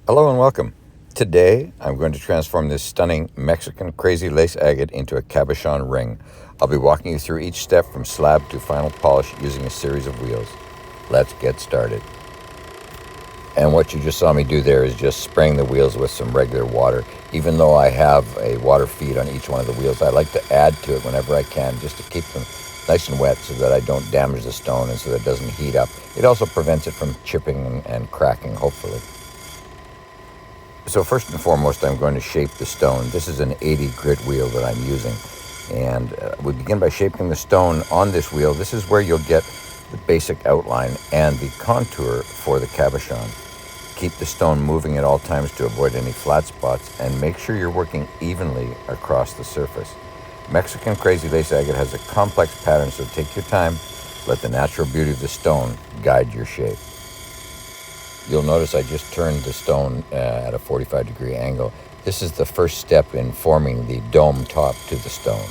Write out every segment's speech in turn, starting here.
Hello and welcome. Today, I'm going to transform this stunning Mexican crazy lace agate into a cabochon ring. I'll be walking you through each step from slab to final polish using a series of wheels. Let's get started. And what you just saw me do there is just spraying the wheels with some regular water. Even though I have a water feed on each one of the wheels, I like to add to it whenever I can just to keep them nice and wet so that I don't damage the stone and so that it doesn't heat up. It also prevents it from chipping and cracking, hopefully. So first and foremost, I'm going to shape the stone. This is an 80 grit wheel that I'm using. And we begin by shaping the stone on this wheel. This is where you'll get the basic outline and the contour for the cabochon. Keep the stone moving at all times to avoid any flat spots and make sure you're working evenly across the surface. Mexican crazy lace agate has a complex pattern, so take your time. Let the natural beauty of the stone guide your shape. You'll notice I just turned the stone at a 45-degree angle. This is the first step in forming the dome top to the stone.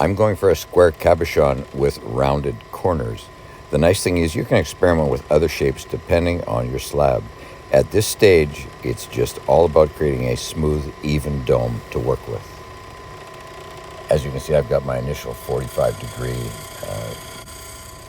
I'm going for a square cabochon with rounded corners. The nice thing is you can experiment with other shapes depending on your slab. At this stage, it's just all about creating a smooth, even dome to work with. As you can see, I've got my initial 45-degree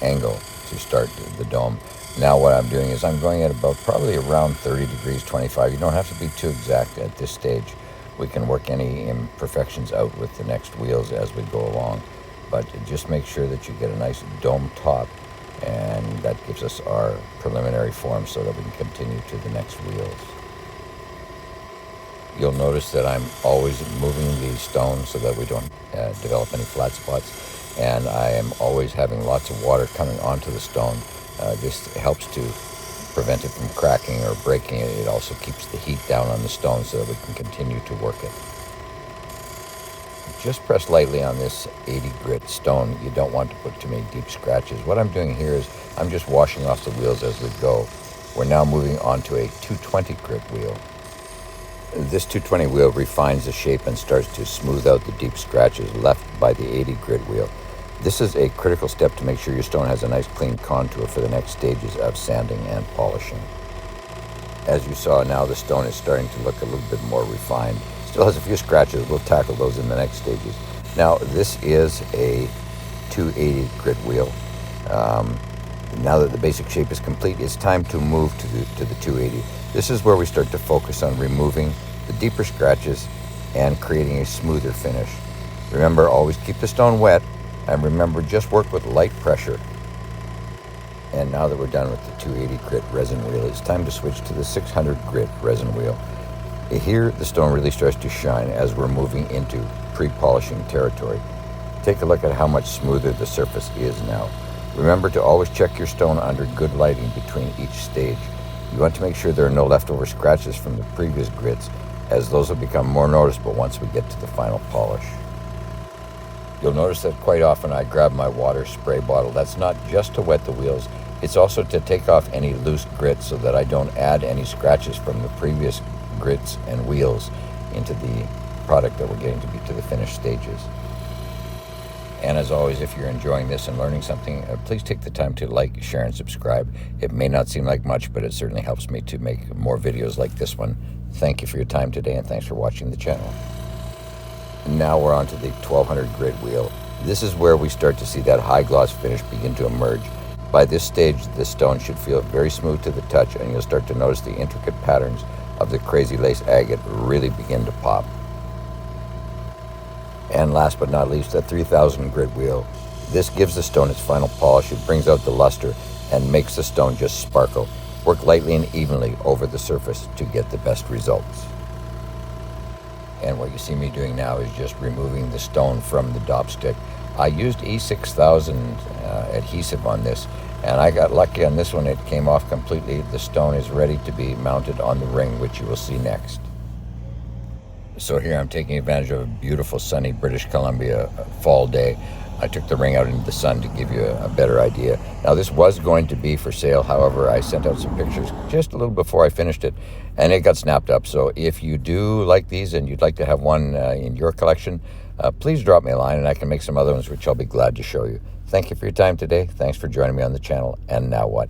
angle to start the dome. Now what I'm doing is I'm going at about probably around 30 degrees, 25. You don't have to be too exact at this stage. We can work any imperfections out with the next wheels as we go along. But just make sure that you get a nice dome top, and that gives us our preliminary form so that we can continue to the next wheels. You'll notice that I'm always moving the stone so that we don't develop any flat spots. And I am always having lots of water coming onto the stone. This helps to prevent it from cracking or breaking. It also keeps the heat down on the stone so that we can continue to work it. Just press lightly on this 80 grit stone. You don't want to put too many deep scratches. What I'm doing here is I'm just washing off the wheels as we go. We're now moving on to a 220 grit wheel. This 220 wheel refines the shape and starts to smooth out the deep scratches left by the 80 grit wheel. This is a critical step to make sure your stone has a nice clean contour for the next stages of sanding and polishing. As you saw, now the stone is starting to look a little bit more refined. Still has a few scratches. We'll tackle those in the next stages. Now, this is a 280 grit wheel. Now that the basic shape is complete, it's time to move to the 280. This is where we start to focus on removing the deeper scratches and creating a smoother finish. Remember, always keep the stone wet. And remember, just work with light pressure. And now that we're done with the 280 grit resin wheel, it's time to switch to the 600 grit resin wheel. Here, the stone really starts to shine as we're moving into pre-polishing territory. Take a look at how much smoother the surface is now. Remember to always check your stone under good lighting between each stage. You want to make sure there are no leftover scratches from the previous grits, as those will become more noticeable once we get to the final polish. You'll notice that quite often I grab my water spray bottle. That's not just to wet the wheels, it's also to take off any loose grits so that I don't add any scratches from the previous grits and wheels into the product that we're getting to the finished stages. And as always, if you're enjoying this and learning something, please take the time to like, share, and subscribe. It may not seem like much, but it certainly helps me to make more videos like this one. Thank you for your time today, and thanks for watching the channel. Now we're on to the 1200 grit wheel. This is where we start to see that high gloss finish begin to emerge. By this stage, the stone should feel very smooth to the touch, and you'll start to notice the intricate patterns of the crazy lace agate really begin to pop. And last but not least, the 3000 grit wheel. This gives the stone its final polish. It brings out the luster and makes the stone just sparkle. Work lightly and evenly over the surface to get the best results. And what you see me doing now is just removing the stone from the dopstick. I used E6000 adhesive on this, and I got lucky on this one. It came off completely. The stone is ready to be mounted on the ring, which you will see next. So here I'm taking advantage of a beautiful sunny British Columbia fall day. I took the ring out into the sun to give you a better idea. Now, this was going to be for sale. However, I sent out some pictures just a little before I finished it, and it got snapped up. So if you do like these and you'd like to have one in your collection, please drop me a line and I can make some other ones, which I'll be glad to show you. Thank you for your time today. Thanks for joining me on the channel. And now what?